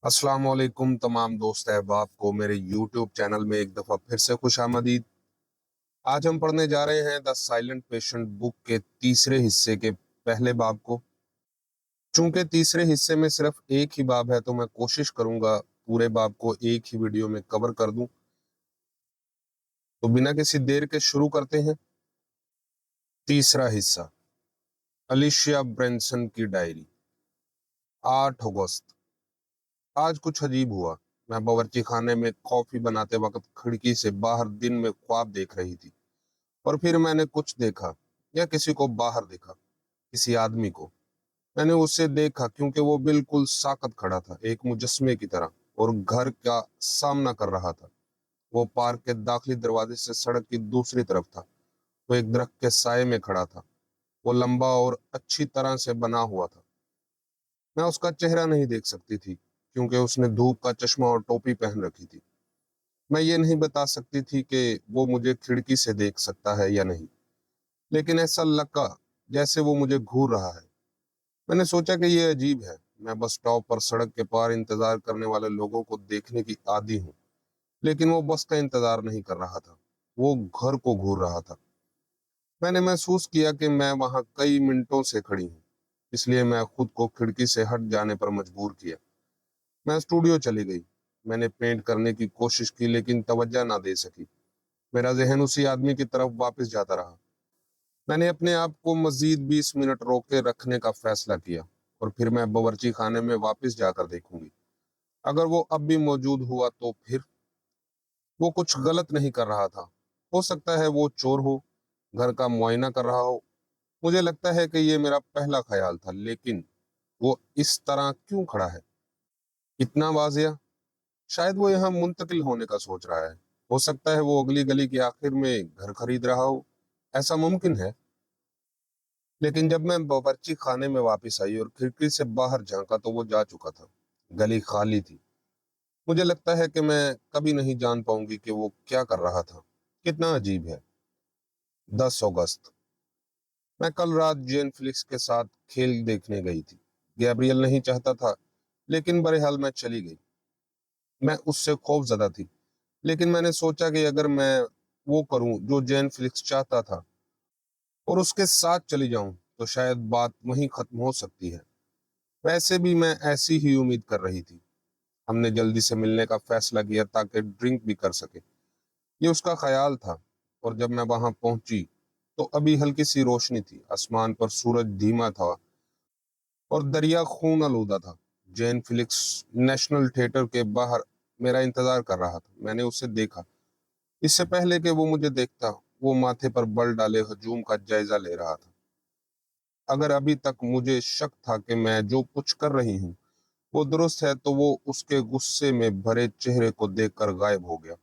अस्सलाम वालेकुम तमाम दोस्त अहबाब को मेरे YouTube चैनल में एक दफ़ा फिर से खुश आमदीद। आज हम पढ़ने जा रहे हैं द साइलेंट पेशेंट बुक के तीसरे हिस्से के पहले बाब को। चूंकि तीसरे हिस्से में सिर्फ एक ही बाब है तो मैं कोशिश करूंगा पूरे बाब को एक ही वीडियो में कवर कर दूं। तो बिना किसी देर के शुरू करते हैं। तीसरा हिस्सा, अलिशिया ब्रैनसन की डायरी। 8 अगस्त। आज कुछ अजीब हुआ। मैं बावर्ची खाने में कॉफी बनाते वक्त खिड़की से बाहर दिन में ख्वाब देख रही थी और फिर मैंने कुछ देखा या किसी को बाहर देखा, किसी आदमी को। मैंने उसे देखा क्योंकि वो बिल्कुल साकत खड़ा था, एक मुजस्मे की तरह, और घर का सामना कर रहा था। वो पार्क के दाखिली दरवाजे से सड़क की दूसरी तरफ था। वो एक दरख्त के साए में खड़ा था। वो लंबा और अच्छी तरह से बना हुआ था। मैं उसका चेहरा नहीं देख सकती थी क्योंकि उसने धूप का चश्मा और टोपी पहन रखी थी। मैं ये नहीं बता सकती थी कि वो मुझे खिड़की से देख सकता है या नहीं, लेकिन ऐसा लगा जैसे वो मुझे घूर रहा है। मैंने सोचा कि ये अजीब है। मैं बस स्टॉप पर सड़क के पार इंतजार करने वाले लोगों को देखने की आदी हूँ, लेकिन वो बस का इंतजार नहीं कर रहा था, वो घर को घूर रहा था। मैंने महसूस किया कि मैं वहां कई मिनटों से खड़ी हूँ, इसलिए मैं खुद को खिड़की से हट जाने पर मजबूर किया। मैं स्टूडियो चली गई। मैंने पेंट करने की कोशिश की लेकिन तवज्जो ना दे सकी। मेरा जहन उसी आदमी की तरफ वापस जाता रहा। मैंने अपने आप को मजीद 20 मिनट रोके रखने का फैसला किया और फिर मैं बावर्ची खाने में वापस जाकर देखूंगी। अगर वो अब भी मौजूद हुआ तो फिर वो कुछ गलत नहीं कर रहा था। हो सकता है वो चोर हो, घर का मुआयना कर रहा हो। मुझे लगता है कि ये मेरा पहला ख्याल था, लेकिन वो इस तरह क्यों खड़ा है, इतना वाजिया? शायद वो यहाँ मुंतकिल होने का सोच रहा है। हो सकता है वो अगली गली के आखिर में घर खरीद रहा हो। ऐसा मुमकिन है। लेकिन जब मैं बावर्ची खाने में वापस आई और खिड़की से बाहर झांका तो वो जा चुका था। गली खाली थी। मुझे लगता है कि मैं कभी नहीं जान पाऊंगी कि वो क्या कर रहा था। कितना अजीब है। 10 अगस्त। मैं कल रात जेन फ्लिक्स के साथ खेल देखने गई थी। गैब्रियल नहीं चाहता था, लेकिन बहरहाल मैं चली गई। मैं उससे खौफजदा थी, लेकिन मैंने सोचा कि अगर मैं वो करूं जो जेन फ्लिक्स चाहता था और उसके साथ चली जाऊं तो शायद बात वहीं खत्म हो सकती है। वैसे भी मैं ऐसी ही उम्मीद कर रही थी। हमने जल्दी से मिलने का फैसला किया ताकि ड्रिंक भी कर सके, ये उसका ख्याल था। और जब मैं वहां पहुंची तो अभी हल्की सी रोशनी थी, आसमान पर सूरज धीमा था और दरिया खून आलूदा था। जैन फिलिक्स नेशनल थिएटर के बाहर मेरा इंतजार कर रहा था। मैंने उसे देखा। इससे पहले कि वो मुझे देखता, वो माथे पर बल डाले हजूम का जायजा ले रहा था। अगर अभी तक मुझे शक था कि मैं जो कुछ कर रही हूँ वो दुरुस्त है, तो वो उसके गुस्से में भरे चेहरे को देखकर गायब हो गया।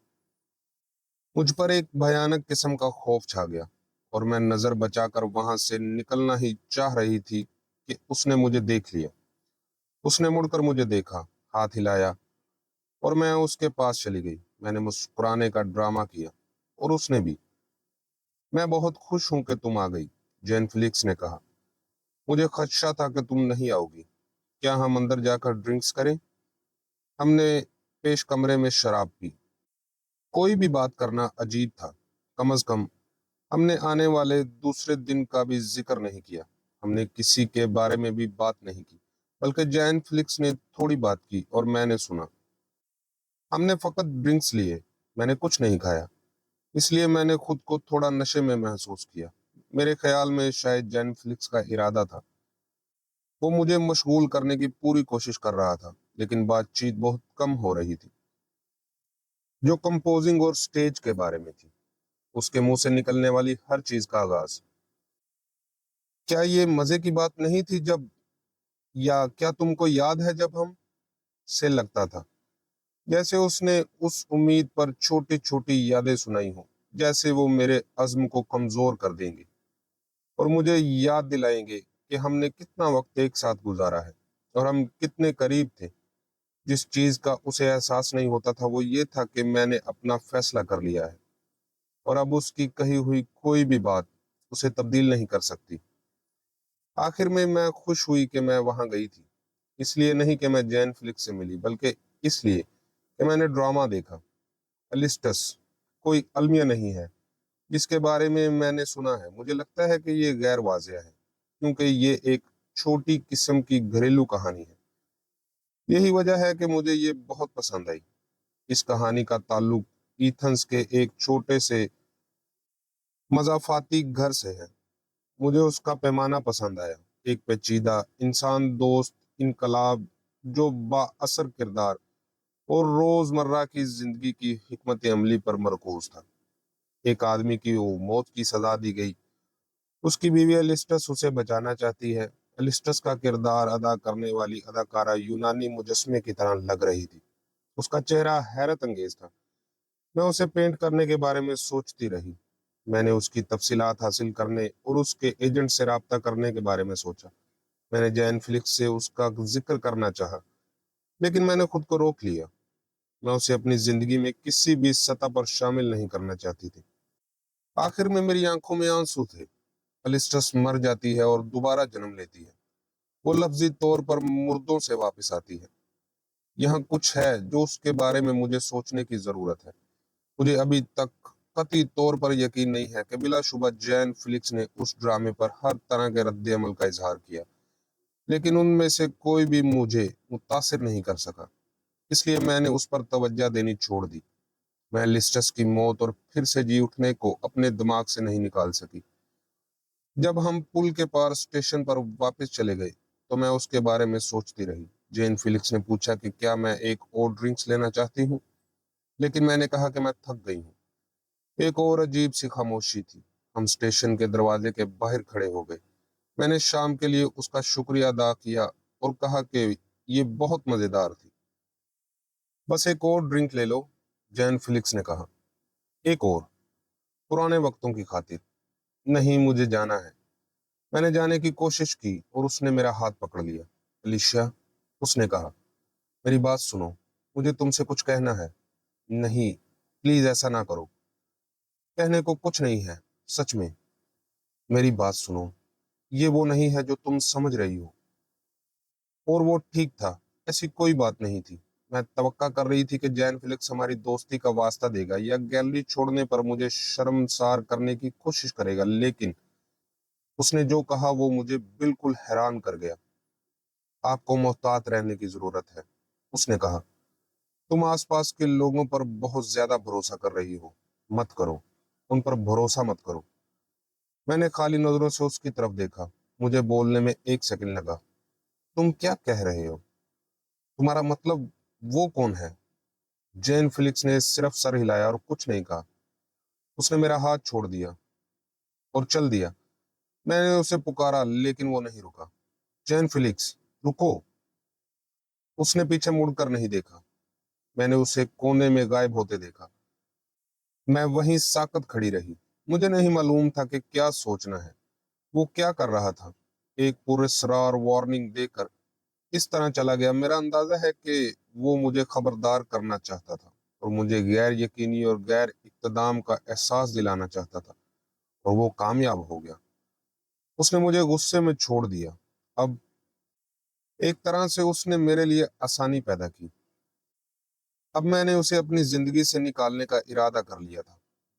मुझ पर एक भयानक किस्म का खौफ छा गया और मैं नजर बचाकर वहां से निकलना ही चाह रही थी कि उसने मुझे देख लिया। उसने मुड़कर मुझे देखा, हाथ हिलाया और मैं उसके पास चली गई। मैंने मुस्कुराने का ड्रामा किया और उसने भी। मैं बहुत खुश हूं कि तुम आ गई, जैन फिलिक्स ने कहा। मुझे खदशा था कि तुम नहीं आओगी। क्या हम अंदर जाकर ड्रिंक्स करें? हमने पेश कमरे में शराब पी। कोई भी बात करना अजीब था। कम अज कम हमने आने वाले दूसरे दिन का भी जिक्र नहीं किया। हमने किसी के बारे में भी बात नहीं की, बल्कि जैन फिलिक्स ने थोड़ी बात की और मैंने सुना। हमने फकत ड्रिंक्स लिए। मैंने कुछ नहीं खाया, इसलिए मैंने खुद को थोड़ा नशे में महसूस किया। मेरे ख्याल में शायद जैन फिलिक्स का इरादा था। वो मुझे मशगूल करने की पूरी कोशिश कर रहा था, लेकिन बातचीत बहुत कम हो रही थी। जो कंपोजिंग और स्टेज के बारे में थी, उसके मुंह से निकलने वाली हर चीज का आगाज। क्या ये मजे की बात नहीं थी जब, या क्या तुमको याद है जब हम, से लगता था जैसे उसने उस उम्मीद पर छोटी छोटी यादें सुनाई हो, जैसे वो मेरे अज़्म को कमजोर कर देंगे और मुझे याद दिलाएंगे कि हमने कितना वक्त एक साथ गुजारा है और हम कितने करीब थे। जिस चीज का उसे एहसास नहीं होता था वो ये था कि मैंने अपना फैसला कर लिया है और अब उसकी कही हुई कोई भी बात उसे तब्दील नहीं कर सकती। आखिर में मैं खुश हुई कि मैं वहां गई थी। اس لیے نہیں کہ میں جین فلکس سے ملی، بلکہ اس لیے کہ میں نے ڈرامہ دیکھا۔ السٹس کوئی المیہ نہیں ہے جس کے بارے میں نے سنا ہے۔ مجھے لگتا ہے کہ یہ غیر واضح ہے کیونکہ یہ ایک چھوٹی قسم کی گھریلو کہانی ہے۔ یہی وجہ ہے کہ مجھے یہ بہت پسند آئی۔ اس کہانی کا تعلق ایتھنز کے ایک چھوٹے سے مضافاتی گھر سے ہے۔ مجھے اس کا پیمانہ پسند آیا، ایک پیچیدہ انسان دوست انقلاب جو با اثر کردار اور روزمرہ کی زندگی کی حکمت عملی پر مرکوز تھا۔ ایک آدمی کی وہ موت کی سزا دی گئی، اس کی بیوی السٹس اسے بچانا چاہتی ہے۔ السٹس کا کردار ادا کرنے والی اداکارہ یونانی مجسمے کی طرح لگ رہی تھی۔ اس کا چہرہ حیرت انگیز تھا۔ میں اسے پینٹ کرنے کے بارے میں سوچتی رہی۔ میں نے اس کی تفصیلات حاصل کرنے اور اس کے ایجنٹ سے رابطہ کرنے کے بارے میں سوچا۔ میں نے جین فلکس سے اس کا ذکر کرنا چاہا، لیکن میں نے خود کو روک لیا۔ میں اسے اپنی زندگی میں کسی بھی سطح پر شامل نہیں کرنا چاہتی تھی۔ آخر میں میری آنکھوں میں آنسو تھے۔ السٹس مر جاتی ہے اور دوبارہ جنم لیتی ہے۔ وہ لفظی طور پر مردوں سے واپس آتی ہے۔ یہاں کچھ ہے جو اس کے بارے میں مجھے سوچنے کی ضرورت ہے۔ مجھے ابھی تک قطعی طور پر یقین نہیں ہے کہ بلا شبہ جین فلکس نے اس ڈرامے پر ہر طرح کے رد عمل کا اظہار کیا، لیکن ان میں سے کوئی بھی مجھے متاثر نہیں کر سکا۔ اس لیے میں نے اس پر توجہ دینی چھوڑ دی۔ میں السٹس کی موت اور پھر سے جی اٹھنے کو اپنے دماغ سے نہیں نکال سکی۔ جب ہم پل کے پار اسٹیشن پر واپس چلے گئے تو میں اس کے بارے میں سوچتی رہی۔ جین فلکس نے پوچھا کہ کیا میں ایک اور ڈرنکس لینا چاہتی ہوں، لیکن میں نے کہا کہ میں تھک گئی ہوں۔ ایک اور عجیب سی خاموشی تھی۔ ہم اسٹیشن کے دروازے کے باہر کھڑے ہو گئے۔ میں نے شام کے لیے اس کا شکریہ ادا کیا اور کہا کہ یہ بہت مزیدار تھی۔ بس ایک اور ڈرنک لے لو، جین فلکس نے کہا۔ ایک اور، پرانے وقتوں کی خاطر۔ نہیں، مجھے جانا ہے۔ میں نے جانے کی کوشش کی اور اس نے میرا ہاتھ پکڑ لیا۔ الیشیا، اس نے کہا، میری بات سنو، مجھے تم سے کچھ کہنا ہے۔ نہیں، پلیز ایسا نہ کرو۔ کہنے کو کچھ نہیں ہے، سچ میں۔ میری بات سنو، یہ وہ نہیں ہے جو تم سمجھ رہی ہو۔ اور وہ ٹھیک تھا، ایسی کوئی بات نہیں تھی۔ میں توقع کر رہی تھی کہ جین فلکس ہماری دوستی کا واسطہ دے گا یا گیلری چھوڑنے پر مجھے شرمسار کرنے کی کوشش کرے گا، لیکن اس نے جو کہا وہ مجھے بالکل حیران کر گیا۔ آپ کو محتاط رہنے کی ضرورت ہے، اس نے کہا۔ تم آس پاس کے لوگوں پر بہت زیادہ بھروسہ کر رہی ہو۔ مت کرو، ان پر بھروسہ مت کرو۔ میں نے خالی نظروں سے اس کی طرف دیکھا۔ مجھے بولنے میں ایک سیکنڈ لگا۔ تم کیا کہہ رہے ہو؟ تمہارا مطلب وہ کون ہے؟ جین فلکس نے صرف سر ہلایا اور کچھ نہیں کہا۔ اس نے میرا ہاتھ چھوڑ دیا اور چل دیا۔ میں نے اسے پکارا لیکن وہ نہیں رکا۔ جین فلکس، رکو! اس نے پیچھے مڑ کر نہیں دیکھا۔ میں نے اسے کونے میں غائب ہوتے دیکھا۔ میں وہیں ساکت کھڑی رہی۔ مجھے نہیں معلوم تھا کہ کیا سوچنا ہے۔ وہ کیا کر رہا تھا؟ ایک پراسرار وارننگ دے کر اس طرح چلا گیا۔ میرا اندازہ ہے کہ وہ مجھے خبردار کرنا چاہتا تھا اور مجھے غیر یقینی اور غیر اقتدام کا احساس دلانا چاہتا تھا، اور وہ کامیاب ہو گیا۔ اس نے مجھے غصے میں چھوڑ دیا۔ اب ایک طرح سے اس نے میرے لیے آسانی پیدا کی۔ اب میں نے اسے اپنی زندگی سے نکالنے کا ارادہ کر لیا تھا۔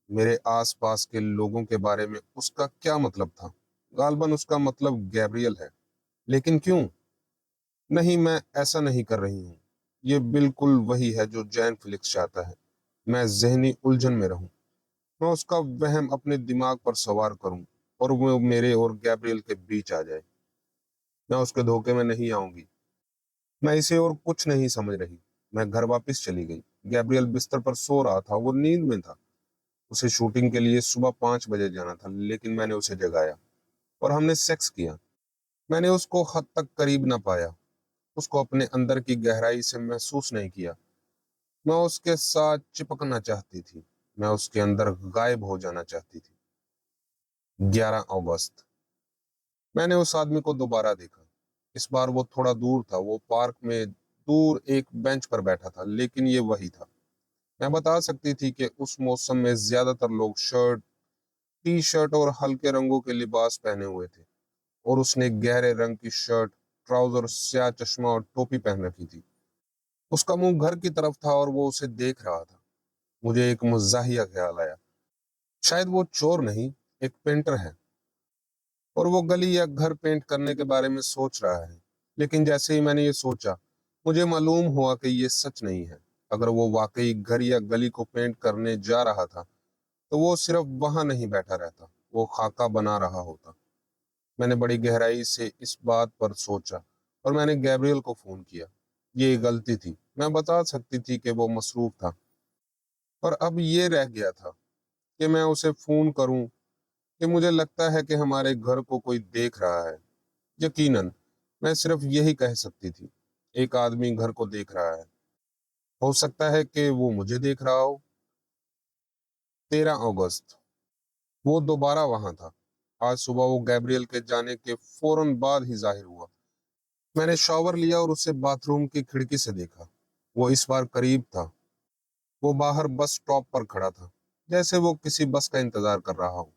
میرے آس پاس کے لوگوں کے بارے میں اس کا کیا مطلب تھا؟ غالباً اس کا مطلب گیبریل ہے، لیکن کیوں؟ نہیں، میں ایسا نہیں کر رہی ہوں۔ یہ بالکل وہی ہے جو جین فلکس چاہتا ہے، میں ذہنی الجھن میں رہوں۔ میں اس کا وہم اپنے دماغ پر سوار کروں اور وہ میرے اور گیبریل کے بیچ آ جائے۔ میں اس کے دھوکے میں نہیں آؤں گی۔ میں اسے اور کچھ نہیں سمجھ رہی۔ میں گھر واپس چلی گئی۔ گیبریل بستر پر سو رہا تھا، وہ نیند میں تھا۔ اسے شوٹنگ کے لیے صبح 5 بجے جانا تھا، لیکن میں نے اسے جگایا اور ہم نے سیکس کیا۔ میں نے اس کو حد تک قریب نہ پایا، اس کو اپنے اندر کی گہرائی سے محسوس نہیں کیا۔ میں اس کے ساتھ چپکنا چاہتی تھی، میں اس کے اندر غائب ہو جانا چاہتی تھی۔ 11 اگست۔ میں نے اس آدمی کو دوبارہ دیکھا۔ اس بار وہ تھوڑا دور تھا، وہ پارک میں دور ایک بینچ پر بیٹھا تھا، لیکن یہ وہی تھا۔ میں بتا سکتی تھی کہ اس موسم میں زیادہ تر لوگ ٹی شرٹ اور ہلکے رنگوں کے لباس پہنے ہوئے تھے، اور اس نے گہرے رنگ کی شرٹ ट्राउजर, स्याह चश्मा और टोपी पहन रखी थी। उसका मुंह घर की तरफ था और वो उसे देख रहा था। मुझे एक मजाहिया ख्याल आया, शायद वो चोर नहीं, एक पेंटर है और वो गली या घर पेंट करने के बारे में सोच रहा है। लेकिन जैसे ही मैंने ये सोचा, मुझे मालूम हुआ कि ये सच नहीं है। अगर वो वाकई घर या गली को पेंट करने जा रहा था तो वो सिर्फ वहां नहीं बैठा रहता, वो खाका बना रहा होता। मैंने बड़ी गहराई से इस बात पर सोचा और मैंने गैब्रियल को फोन किया। ये गलती थी, मैं बता सकती थी कि वो मसरूफ था, और अब ये रह गया था कि मैं उसे फोन करूं कि मुझे लगता है कि हमारे घर को कोई देख रहा है। यकीनन मैं सिर्फ यही कह सकती थी, एक आदमी घर को देख रहा है। हो सकता है कि वो मुझे देख रहा हो। 13 अगस्त, वो दोबारा वहां था। आज सुबह वो गैब्रियल के जाने के फौरन बाद ही जाहिर हुआ। मैंने शॉवर लिया और उसे बाथरूम की खिड़की से देखा। वो इस बार करीब था। वो बाहर बस स्टॉप पर खड़ा था, जैसे वो किसी बस का इंतजार कर रहा हो।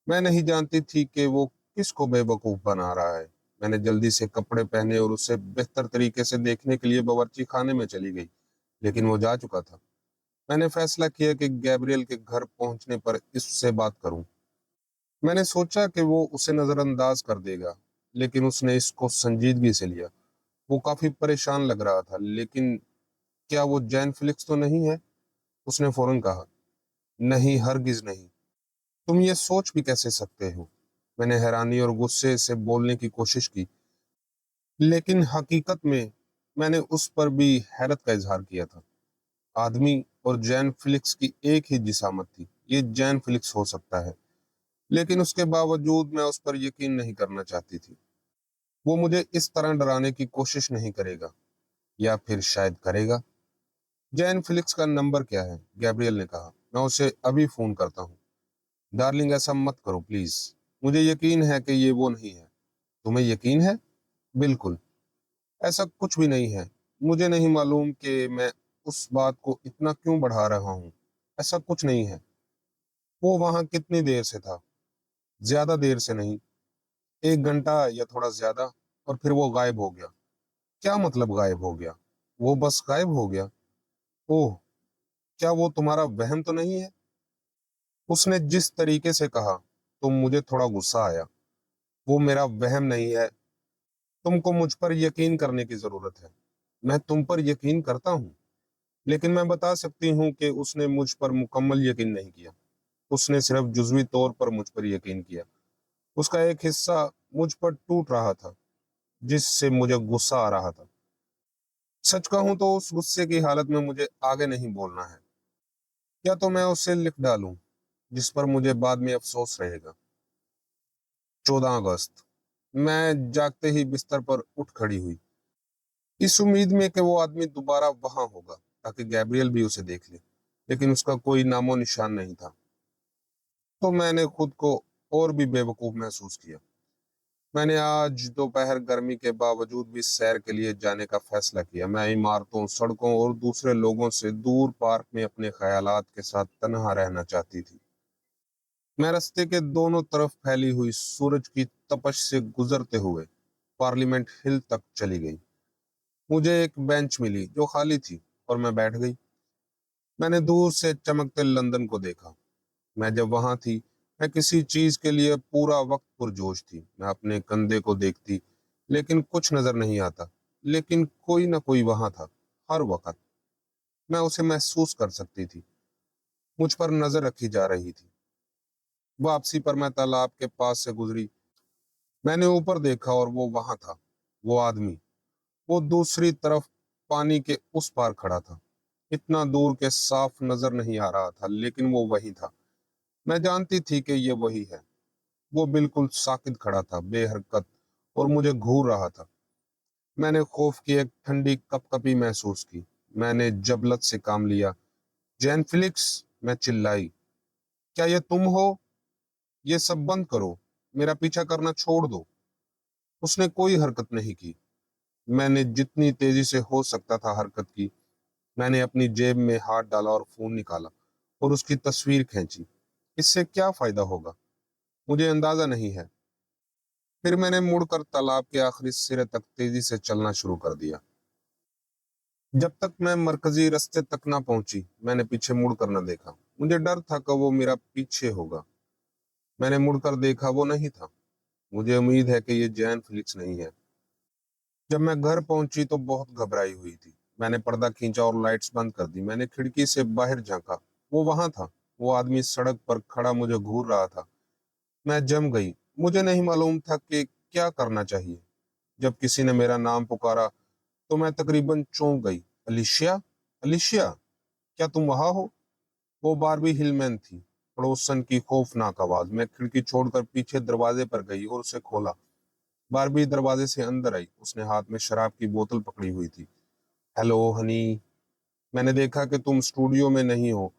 मैं नहीं जानती थी कि वो किसको बेवकूफ बना रहा है। मैंने जल्दी से कपड़े पहने और उसे बेहतर तरीके से देखने के लिए बावर्ची खाने में चली गई, लेकिन वो जा चुका था। मैंने फैसला किया कि गैब्रियल के घर पहुंचने पर इससे बात करूं। मैंने सोचा कि वो उसे नजरअंदाज कर देगा, लेकिन उसने इसको संजीदगी से लिया। वो काफी परेशान लग रहा था। लेकिन क्या वो जैन फिलिक्स तो नहीं है? उसने फौरन कहा। नहीं, हरगिज नहीं। तुम ये सोच भी कैसे सकते हो? मैंने हैरानी और गुस्से से बोलने की कोशिश की, लेकिन हकीकत में मैंने उस पर भी हैरत का इजहार किया था। आदमी और जैन फिलिक्स की एक ही जिसामत थी। ये जैन फिलिक्स हो सकता है, लेकिन उसके बावजूद मैं उस पर यकीन नहीं करना चाहती थी। वो मुझे इस तरह डराने की कोशिश नहीं करेगा, या फिर शायद करेगा। जैन फिलिक्स का नंबर क्या है? गैब्रियल ने कहा। मैं उसे अभी फोन करता हूँ। डार्लिंग, ऐसा मत करो प्लीज। मुझे यकीन है कि ये वो नहीं है। तुम्हें यकीन है? बिल्कुल। ऐसा कुछ भी नहीं है। मुझे नहीं मालूम कि मैं उस बात को इतना क्यों बढ़ा रहा हूँ। ऐसा कुछ नहीं है। वो वहां कितनी देर से था? ज्यादा देर से नहीं, 1 घंटा या थोड़ा ज्यादा, और फिर वो गायब हो गया। क्या मतलब गायब हो गया? वो बस गायब हो गया। ओह, क्या वो तुम्हारा वहम तो नहीं है? उसने जिस तरीके से कहा तो मुझे थोड़ा गुस्सा आया। वो मेरा वहम नहीं है। तुमको मुझ पर यकीन करने की जरूरत है। मैं तुम पर यकीन करता हूँ, लेकिन मैं बता सकती हूँ कि उसने मुझ पर मुकम्मल यकीन नहीं किया। उसने सिर्फ जुज़वी तौर पर मुझ पर यकीन किया। उसका एक हिस्सा मुझ पर टूट रहा था, जिससे मुझे गुस्सा आ रहा था। सच कहूं तो उस गुस्से की हालत में मुझे आगे नहीं बोलना है। या तो मैं उसे लिख डालूं, जिस पर मुझे बाद में अफसोस रहेगा। 14 अगस्त, मैं जागते ही बिस्तर पर उठ खड़ी हुई, इस उम्मीद में कि वो आदमी दोबारा वहां होगा, ताकि गैब्रियल भी उसे देख ले। लेकिन उसका कोई नामो निशान नहीं था। तो मैंने खुद को और भी बेवकूफ महसूस किया। मैंने आज दोपहर गर्मी के बावजूद भी सैर के लिए जाने का फैसला किया। मैं इमारतों, सड़कों और दूसरे लोगों से दूर पार्क में अपने ख्यालात के साथ तन्हा रहना चाहती थी। मैं रास्ते के दोनों तरफ फैली हुई सूरज की तपश से गुजरते हुए पार्लियामेंट हिल तक चली गई। मुझे एक बेंच मिली जो खाली थी, और मैं बैठ गई। मैंने दूर से चमकते लंदन को देखा। मैं जब वहां थी, मैं किसी चीज के लिए पूरा वक्त पुरजोश थी। मैं अपने कंधे को देखती, लेकिन कुछ नजर नहीं आता। लेकिन कोई ना कोई वहां था, हर वक्त। मैं उसे महसूस कर सकती थी। मुझ पर नजर रखी जा रही थी। वापसी पर मैं तालाब के पास से गुजरी। मैंने ऊपर देखा और वो वहां था। वो आदमी, वो दूसरी तरफ पानी के उस पार खड़ा था। इतना दूर के साफ नजर नहीं आ रहा था, लेकिन वो वही था। मैं जानती थी कि ये वही है। वो बिल्कुल साकित खड़ा था, बेहरकत, और मुझे घूर रहा था। मैंने खौफ की एक ठंडी कपकपी महसूस की। मैंने जबलत से काम लिया। जैन फिलिक्स, मैं चिल्लाई, क्या ये तुम हो? ये सब बंद करो। मेरा पीछा करना छोड़ दो। उसने कोई हरकत नहीं की। मैंने जितनी तेजी से हो सकता था हरकत की। मैंने अपनी जेब में हाथ डाला और फोन निकाला और उसकी तस्वीर खींची। इससे क्या फायदा होगा? मुझे अंदाजा नहीं है। फिर मैंने मुड़कर तालाब के आखिरी सिरे तक तेजी से चलना शुरू कर दिया। जब तक मैं मरकजी रास्ते तक ना पहुंची, मैंने पीछे मुड़कर न देखा। मुझे डर था कि वो मेरा पीछे होगा। मैंने मुड़कर देखा, वो नहीं था। मुझे उम्मीद है कि ये जैन फिलिक्स नहीं है। जब मैं घर पहुंची तो बहुत घबराई हुई थी। मैंने पर्दा खींचा और लाइट्स बंद कर दी। मैंने खिड़की से बाहर झांका। वो वहां था। वो आदमी सड़क पर खड़ा मुझे घूर रहा था। मैं जम गई। मुझे नहीं मालूम था कि क्या करना चाहिए। जब किसी ने मेरा नाम पुकारा तो मैं तकरीबन चौंक गई। अलिशिया, अलिशिया, क्या तुम वहां हो? वो बारबी हिलमैन थी। पड़ोसन की खौफनाक आवाज। मैं खिड़की छोड़कर पीछे दरवाजे पर गई और उसे खोला। बारबी दरवाजे से अंदर आई। उसने हाथ में शराब की बोतल पकड़ी हुई थी। हेलो हनी, मैंने देखा कि तुम स्टूडियो में नहीं हो।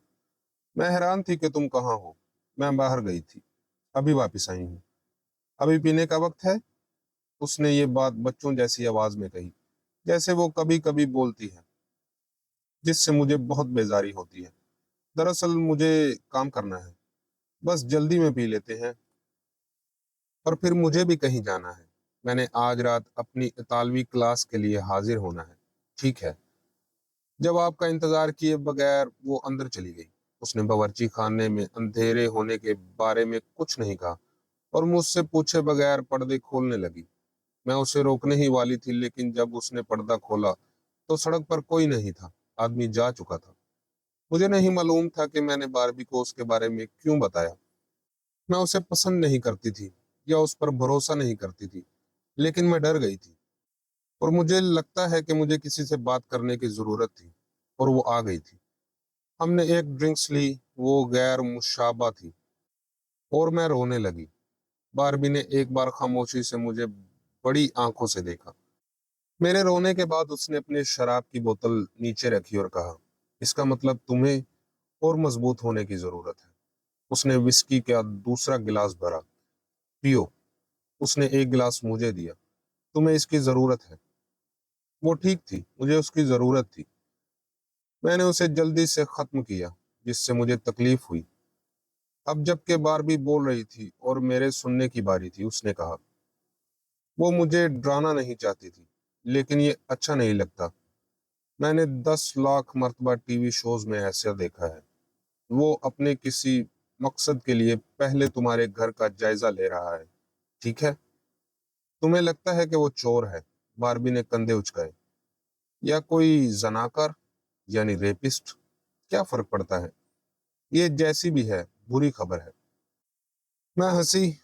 मैं हैरान थी कि तुम कहाँ हो। मैं बाहर गई थी, अभी वापस आई हूँ। अभी पीने का वक्त है? उसने ये बात बच्चों जैसी आवाज में कही, जैसे वो कभी कभी बोलती है, जिससे मुझे बहुत बेजारी होती है। दरअसल मुझे काम करना है, बस जल्दी में पी लेते हैं और फिर मुझे भी कहीं जाना है। मैंने आज रात अपनी इतालवी क्लास के लिए हाजिर होना है। ठीक है। जब आपका इंतजार किए बगैर वो अंदर चली गई। उसने बावर्ची खाने में अंधेरे होने के बारे में कुछ नहीं कहा और मुझसे पूछे बगैर पर्दे खोलने लगी। मैं उसे रोकने ही वाली थी, लेकिन जब उसने पर्दा खोला तो सड़क पर कोई नहीं था। आदमी जा चुका था। मुझे नहीं मालूम था कि मैंने बारबी को उसके बारे में क्यों बताया। मैं उसे पसंद नहीं करती थी या उस पर भरोसा नहीं करती थी, लेकिन मैं डर गई थी और मुझे लगता है कि मुझे किसी से बात करने की जरूरत थी और वो आ गई थी। हमने एक ड्रिंक्स ली। वो गैर मुशाबा थी और मैं रोने लगी। बारबी ने एक बार खामोशी से मुझे बड़ी आंखों से देखा। मेरे रोने के बाद उसने अपनी शराब की बोतल नीचे रखी और कहा, इसका मतलब तुम्हें और मजबूत होने की जरूरत है। उसने विस्की का दूसरा गिलास भरा। पियो। उसने एक गिलास मुझे दिया। तुम्हें इसकी जरूरत है। वो ठीक थी, मुझे उसकी जरूरत थी। मैंने उसे जल्दी से खत्म किया, जिससे मुझे तकलीफ हुई। अब जबकि बारबी बोल रही थी और मेरे सुनने की बारी थी, उसने कहा, वो मुझे डराना नहीं चाहती थी, लेकिन ये अच्छा नहीं लगता। मैंने 10 लाख मर्तबा टीवी शोज में ऐसा देखा है। वो अपने किसी मकसद के लिए पहले तुम्हारे घर का जायजा ले रहा है। ठीक है। तुम्हें लगता है कि वो चोर है? बारबी ने कंधे उचकाए। या कोई जनाकार, यानी रेपिस्ट? क्या फर्क पड़ता है? ये जैसी भी है, बुरी खबर है। मैं हंसी।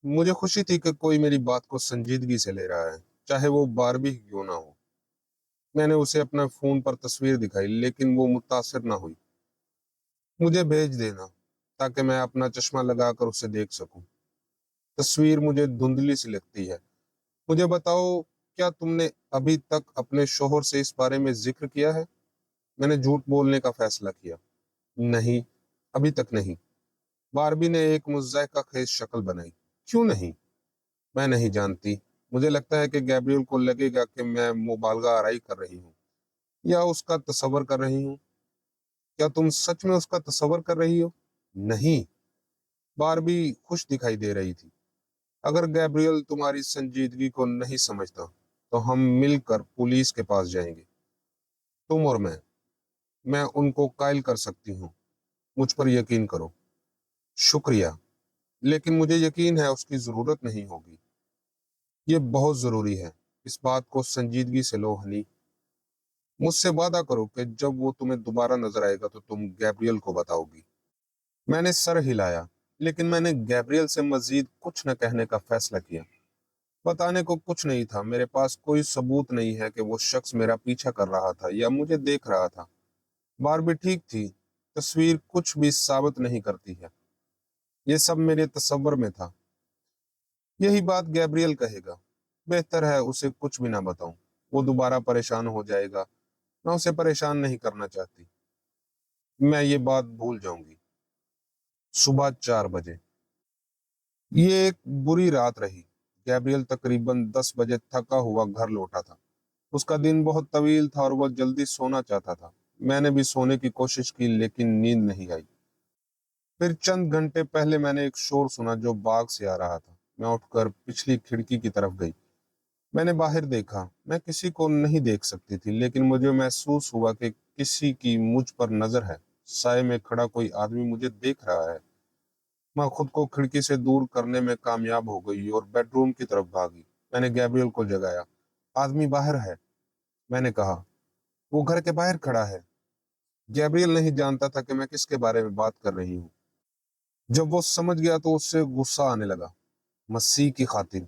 मुझे खुशी थी कि कोई मेरी बात को संजीदगी से ले रहा है, चाहे वो बारबी ही क्यों ना हो। मैंने उसे अपना फोन पर तस्वीर दिखाई, लेकिन वो मुतासिर ना हुई। मुझे भेज देना, ताकि मैं अपना चश्मा लगाकर उसे देख सकूं। तस्वीर मुझे धुंधली सी लगती है। मुझे बताओ, क्या तुमने अभी तक अपने शोहर से इस बारे में जिक्र किया है? मैंने झूठ बोलने का फैसला किया। नहीं, अभी तक नहीं। बारबी ने एक मुज़ाहिका खेज शक्ल बनाई। क्यों नहीं? मैं नहीं जानती। मुझे लगता है कि गैब्रियल को लगेगा कि मैं मुबालगा आराई कर रही हूँ या उसका तसव्वुर कर रही हूँ। क्या तुम सच में उसका तसव्वुर कर रही हो? नहीं। बारबी खुश दिखाई दे रही थी। अगर गैब्रियल तुम्हारी संजीदगी को नहीं समझता तो हम मिलकर पुलिस के पास जाएंगे, तुम और मैं उनको कायल कर सकती हूँ। मुझ पर यकीन करो। शुक्रिया, लेकिन मुझे यकीन है उसकी जरूरत नहीं होगी। ये बहुत जरूरी है। इस बात को संजीदगी से लो हनी। मुझसे वादा करो कि जब वो तुम्हें दोबारा नजर आएगा तो तुम गैब्रियल को बताओगी। मैंने सर हिलाया, लेकिन मैंने गैब्रियल से मजीद कुछ न कहने का फैसला किया। बताने को कुछ नहीं था। मेरे पास कोई सबूत नहीं है कि वो शख्स मेरा पीछा कर रहा था या मुझे देख रहा था। बारबी ठीक थी। तस्वीर कुछ भी साबित नहीं करती है। ये सब मेरे तसव्वुर में था। यही बात गैब्रियल कहेगा। बेहतर है उसे कुछ भी ना बताऊं। वो दोबारा परेशान हो जाएगा। मैं उसे परेशान नहीं करना चाहती। मैं ये बात भूल जाऊंगी। सुबह 4 बजे। ये एक बुरी रात रही। गैब्रियल तकरीबन 10 बजे थका हुआ घर लौटा था। उसका दिन बहुत तवील था और वह जल्दी सोना चाहता था। मैंने भी सोने की कोशिश की, लेकिन नींद नहीं आई। फिर चंद घंटे पहले मैंने एक शोर सुना जो बाग से आ रहा था। मैं उठकर पिछली खिड़की की तरफ गई। मैंने बाहर देखा। मैं किसी को नहीं देख सकती थी, लेकिन मुझे महसूस हुआ कि किसी की मुझ पर नजर है। साए में खड़ा कोई आदमी मुझे देख रहा है। मैं खुद को खिड़की से दूर करने में कामयाब हो गई और बेडरूम की तरफ भागी। मैंने गैब्रियल को जगाया। आदमी बाहर है, मैंने कहा। वो घर के बाहर खड़ा है। गैब्रियल नहीं जानता था कि मैं किसके बारे में बात कर रही हूँ। जब वो समझ गया तो उससे गुस्सा आने लगा। मसीह की खातिर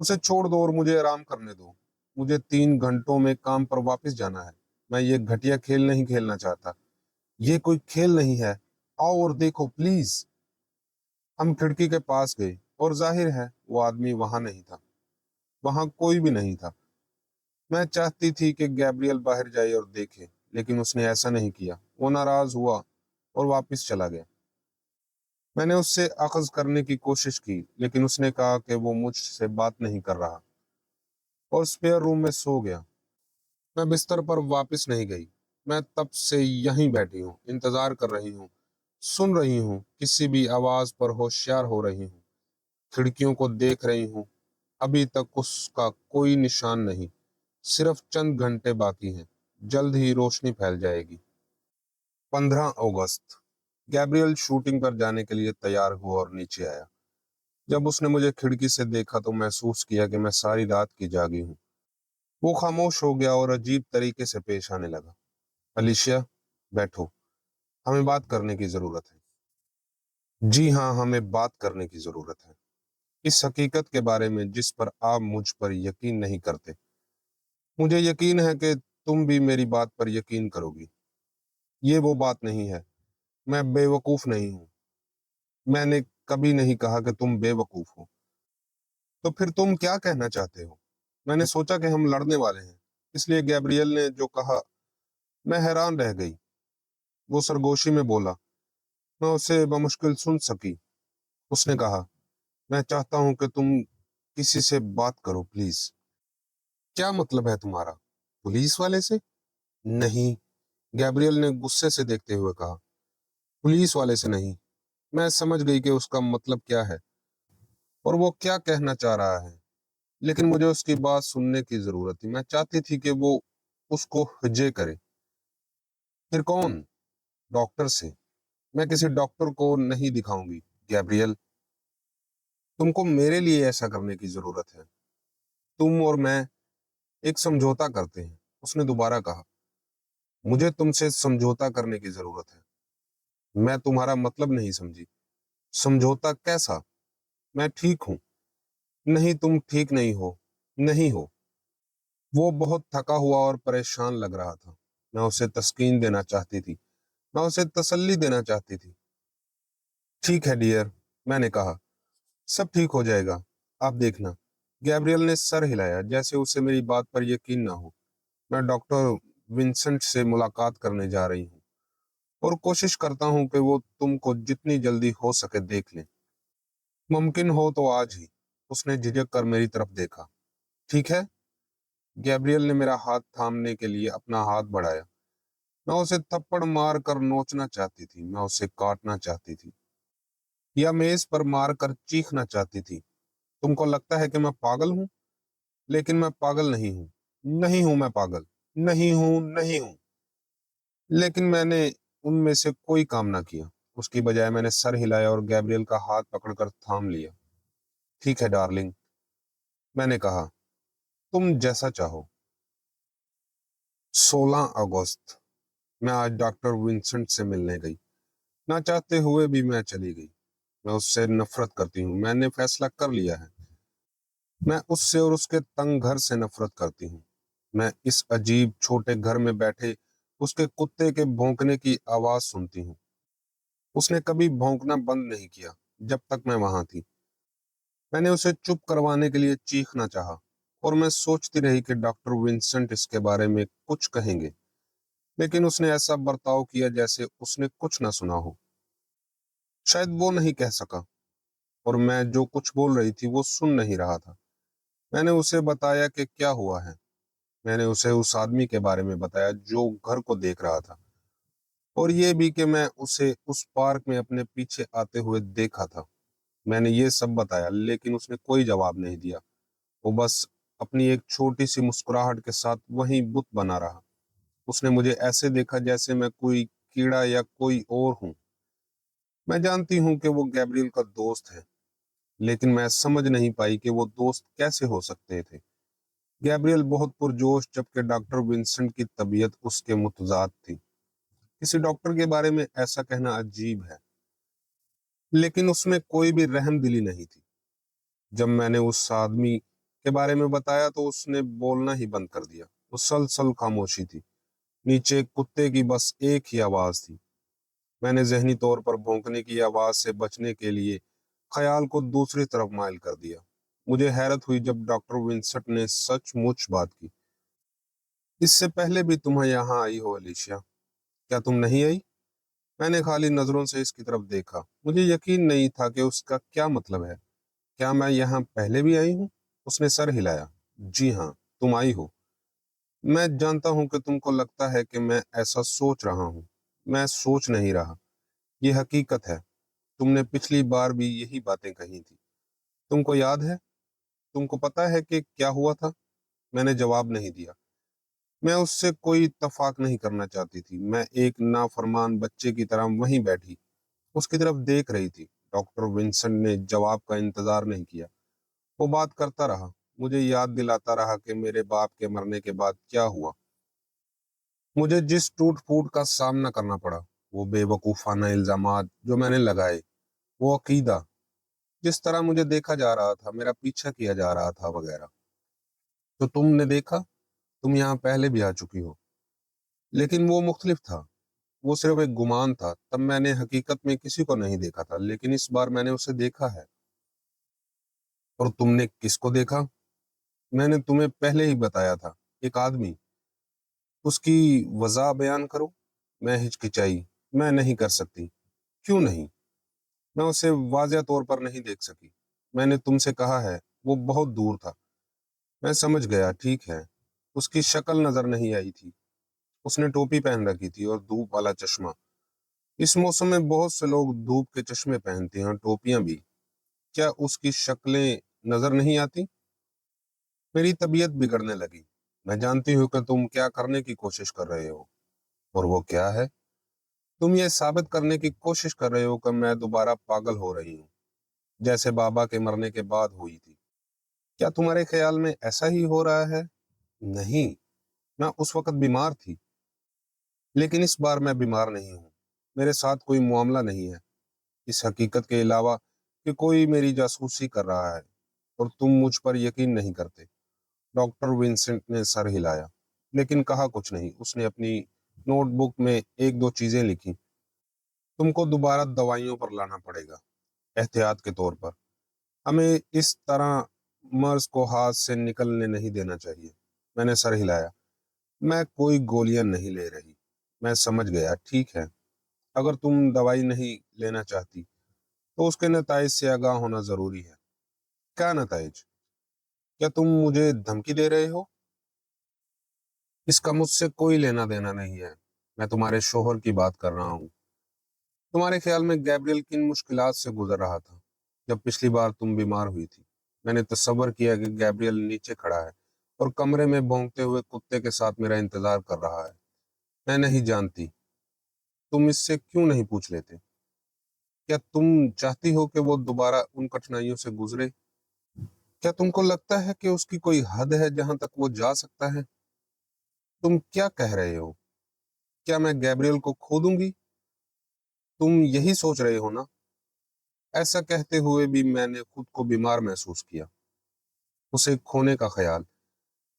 उसे छोड़ दो और मुझे आराम करने दो। मुझे 3 घंटों में काम पर वापस जाना है। मैं ये घटिया खेल नहीं खेलना चाहता। ये कोई खेल नहीं है। आओ और देखो प्लीज। हम खिड़की के पास गए और जाहिर है वो आदमी वहां नहीं था। वहां कोई भी नहीं था। मैं चाहती थी कि गैब्रियल बाहर जाए और देखे, लेकिन उसने ऐसा नहीं किया। वो नाराज हुआ और वापस चला गया। मैंने उससे अखज़ करने की कोशिश की, लेकिन उसने कहा कि वो मुझसे बात नहीं कर रहा और स्पेयर रूम में सो गया। मैं बिस्तर पर वापस नहीं गई। मैं तब से यहीं बैठी हूँ, इंतजार कर रही हूँ, सुन रही हूँ, किसी भी आवाज पर होशियार हो रही हूँ, खिड़कियों को देख रही हूँ। अभी तक उसका कोई निशान नहीं। सिर्फ चंद घंटे बाकी हैं। जल्द ही रोशनी फैल जाएगी। 15 अगस्त। गैब्रियल शूटिंग पर जाने के लिए तैयार हुआ और नीचे आया। जब उसने मुझे खिड़की से देखा तो महसूस किया कि मैं सारी रात की जागी हूँ। वो खामोश हो गया और अजीब तरीके से पेश आने लगा। अलिशिया, बैठो, हमें बात करने की जरूरत है। जी हाँ, हमें बात करने की जरूरत है। इस हकीकत के बारे में जिस पर आप मुझ पर यकीन नहीं करते। मुझे यकीन है कि तुम भी मेरी बात पर यकीन करोगी। ये वो बात नहीं है। मैं बेवकूफ नहीं हूँ। मैंने कभी नहीं कहा कि तुम बेवकूफ हो। तो फिर तुम क्या कहना चाहते हो? मैंने सोचा कि हम लड़ने वाले हैं, इसलिए गैब्रियल ने जो कहा, मैं हैरान रह गई। वो सरगोशी में बोला। मैं उसे बमुश्किल सुन सकी। उसने कहा, मैं चाहता हूं कि तुम किसी से बात करो प्लीज। क्या मतलब है तुम्हारा? पुलिस वाले से? नहीं, गैब्रियल ने गुस्से से देखते हुए कहा। पुलिस वाले से नहीं। मैं समझ गई कि उसका मतलब क्या है और वो क्या कहना चाह रहा है, लेकिन मुझे उसकी बात सुनने की जरूरत थी। मैं चाहती थी कि वो उसको हिजे करे। फिर कौन? डॉक्टर से। मैं किसी डॉक्टर को नहीं दिखाऊंगी। गैब्रियल, तुमको मेरे लिए ऐसा करने की जरूरत है। तुम और मैं एक समझौता करते हैं, उसने दोबारा कहा। मुझे तुमसे समझौता करने की जरूरत है। मैं तुम्हारा मतलब नहीं समझी। समझौता कैसा? मैं ठीक हूं। नहीं, तुम ठीक नहीं हो। नहीं हो। वो बहुत थका हुआ और परेशान लग रहा था। मैं उसे तस्कीन देना चाहती थी। मैं उसे तसल्ली देना चाहती थी। ठीक है डियर, मैंने कहा। सब ठीक हो जाएगा, आप देखना। गैब्रियल ने सर हिलाया, जैसे उसे मेरी बात पर यकीन ना हो। मैं डॉक्टर विंसेंट से मुलाकात करने जा रही हूँ और कोशिश करता हूँ कि वो तुमको जितनी जल्दी हो सके देख लें। मुमकिन हो तो आज ही। उसने झिझक कर मेरी तरफ देखा। ठीक है। गैब्रियल ने मेरा हाथ थामने के लिए अपना हाथ बढ़ाया। मैं उसे थप्पड़ मार कर नोचना चाहती थी। मैं उसे काटना चाहती थी या मेज पर मार कर चीखना चाहती थी। तुमको लगता है कि मैं पागल हूँ, लेकिन मैं पागल नहीं हूँ। नहीं हूं मैं पागल। नहीं हूं, नहीं हूं। लेकिन मैंने उनमें से कोई काम ना किया। उसकी बजाय मैंने सर हिलाया और गैब्रियल का हाथ पकड़कर थाम लिया। ठीक है डार्लिंग, मैंने कहा, तुम जैसा चाहो। 16 अगस्त। मैं आज डॉक्टर विंसेंट से मिलने गई। ना चाहते हुए भी मैं चली गई। मैं उससे नफरत करती हूँ। मैंने फैसला कर लिया है। मैं उससे और उसके तंग घर से नफरत करती हूँ। मैं इस अजीब छोटे घर में बैठे उसके कुत्ते के भौंकने की आवाज सुनती हूँ। उसने कभी भौंकना बंद नहीं किया जब तक मैं वहां थी। मैंने उसे चुप करवाने के लिए चीखना चाहा और मैं सोचती रही कि डॉक्टर विंसेंट इसके बारे में कुछ कहेंगे, लेकिन उसने ऐसा बर्ताव किया जैसे उसने कुछ ना सुना हो। शायद वो नहीं कह सका और मैं जो कुछ बोल रही थी वो सुन नहीं रहा था। मैंने उसे बताया कि क्या हुआ है। मैंने उसे उस आदमी के बारे में बताया जो घर को देख रहा था, और ये भी कि मैं उसे उस पार्क में अपने पीछे आते हुए देखा था। میں نے یہ सब बताया, लेकिन उसने कोई जवाब नहीं दिया। वो बस अपनी एक छोटी सी मुस्कुराहट के साथ वहीं बुत बना रहा। उसने मुझे ऐसे देखा जैसे मैं कोई कीड़ा या कोई और हूं। मैं जानती हूं कि वो गैब्रियल का दोस्त है, लेकिन मैं समझ नहीं पाई कि वो दोस्त कैसे हो सकते थे। गैब्रियल बहुत पुरजोश, जबकि डॉक्टर विंसेंट की तबीयत उसके मुतजाद थी। किसी डॉक्टर के बारे में ऐसा कहना अजीब है, लेकिन उसमें कोई भी रहम दिली नहीं थी। जब मैंने उस आदमी के बारे में बताया तो उसने बोलना ही बंद कर दिया। वो सलसल खामोशी थी। नीचे कुत्ते की बस एक ही आवाज थी। मैंने जहनी तौर पर भौंकने की आवाज से बचने के लिए ख्याल को दूसरी तरफ माइल कर दिया। मुझे हैरत हुई जब डॉक्टर विंसेंट ने सचमुच बात की। इससे पहले भी तुम यहाँ आई हो एलिशिया, क्या तुम नहीं आई? मैंने खाली नजरों से इसकी तरफ देखा। मुझे यकीन नहीं था कि उसका क्या मतलब है। क्या मैं यहाँ पहले भी आई हूँ? उसने सर हिलाया। जी हाँ, तुम आई हो। मैं जानता हूँ कि तुमको लगता है कि मैं ऐसा सोच रहा हूँ। मैं सोच नहीं रहा, ये हकीकत है। तुमने पिछली बार भी यही बातें कही थी। तुमको याद है? तुमको पता है कि क्या हुआ था? मैंने जवाब नहीं दिया। मैं उससे कोई इत्तफाक नहीं करना चाहती थी। मैं एक नाफरमान बच्चे की तरह वहीं बैठी उसकी तरफ देख रही थी। डॉक्टर विंसेंट ने जवाब का इंतजार नहीं किया। वो बात करता रहा, मुझे याद दिलाता रहा कि मेरे बाप के मरने के बाद क्या हुआ, मुझे जिस टूट फूट का सामना करना पड़ा, वो बेवकूफाना इल्जामात जो मैंने लगाए, वो अकीदा, जिस तरह मुझे देखा जा रहा था, मेरा पीछा किया जा रहा था वगैरह। तो तुमने देखा, तुम यहाँ पहले भी आ चुकी हो। लेकिन वो मुख्तलिफ था। वो सिर्फ एक गुमान था। तब मैंने हकीकत में किसी को नहीं देखा था, लेकिन इस बार मैंने उसे देखा है। और तुमने किसको देखा? मैंने तुम्हें पहले ही बताया था, एक आदमी। उसकी वजह बयान करो। मैं हिचकिचाई। मैं नहीं कर सकती। क्यों नहीं? मैं उसे वाज़िया तौर पर नहीं देख सकी। मैंने तुमसे कहा है, वो बहुत दूर था। मैं समझ गया, ठीक है। उसकी शक्ल नजर नहीं आई थी। उसने टोपी पहन रखी थी और धूप वाला चश्मा। इस मौसम में बहुत से लोग धूप के चश्मे पहनते हैं और टोपियां भी। क्या उसकी शक्लें नजर नहीं आती? मेरी तबीयत बिगड़ने लगी। मैं जानती हूँ कि तुम क्या करने की कोशिश कर रहे हो। और वो क्या है? तुम ये साबित करने की कोशिश कर रहे हो कि मैं दोबारा पागल हो रही हूँ, जैसे बाबा के मरने के बाद हुई थी। क्या तुम्हारे ख्याल में ऐसा ही हो रहा है? नहीं, मैं उस वक्त बीमार थी, लेकिन इस बार मैं बीमार नहीं हूँ। मेरे साथ कोई मामला नहीं है, इस हकीकत के अलावा कि कोई मेरी जासूसी कर रहा है और तुम मुझ पर यकीन नहीं करते। डॉक्टर विंसेंट ने सर हिलाया, लेकिन कहा कुछ नहीं। उसने अपनी नोटबुक में एक दो चीजें लिखी। तुमको दोबारा दवाइयों पर लाना पड़ेगा, एहतियात के तौर पर। हमें इस तरह मर्ज को हाथ से निकलने नहीं देना चाहिए। मैंने सर हिलाया। मैं कोई गोलियां नहीं ले रही। मैं समझ गया, ठीक है। अगर तुम दवाई नहीं लेना चाहती तो उसके नताइज से आगाह होना जरूरी है। क्या नताइज? क्या तुम मुझे धमकी दे रहे हो? इसका मुझसे कोई लेना देना नहीं है। मैं तुम्हारे शोहर की बात कर रहा हूँ। तुम्हारे ख्याल में गैब्रियल किन मुश्किलात से गुजर रहा था जब पिछली बार तुम बीमार हुई थी? मैंने तसव्वुर किया कि गैब्रियल नीचे खड़ा है और कमरे में भौंकते हुए कुत्ते के साथ मेरा इंतजार कर रहा है। मैं नहीं जानती। तुम इससे क्यों नहीं पूछ लेते? क्या तुम चाहती हो कि वो दोबारा उन कठिनाइयों से गुजरे? क्या तुमको लगता है कि उसकी कोई हद है जहां तक वो जा सकता है? तुम क्या कह रहे हो? क्या मैं गैब्रियल को खो दूंगी? तुम यही सोच रहे हो ना? ऐसा कहते हुए भी मैंने खुद को बीमार महसूस किया। उसे खोने का ख्याल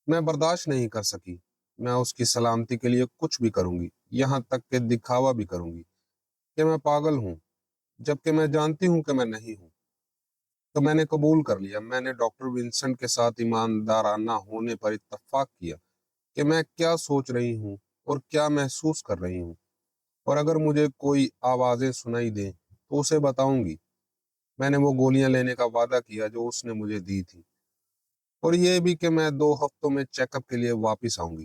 मैं बर्दाश्त नहीं कर सकी। मैं उसकी सलामती के लिए कुछ भी करूंगी, यहाँ तक कि दिखावा भी करूंगी कि मैं पागल हूँ, जबकि मैं जानती हूँ कि मैं नहीं हूँ। तो मैंने कबूल कर लिया। मैंने डॉक्टर विंसेंट के साथ ईमानदाराना होने पर इत्तफाक किया कि मैं क्या सोच रही हूँ और क्या महसूस कर रही हूँ। और अगर मुझे कोई आवाजें सुनाई दें तो उसे बताऊंगी। मैंने वो गोलियां लेने का वादा किया जो उसने मुझे दी थी, और ये भी कि मैं 2 हफ्तों में चेकअप के लिए वापस आऊंगी।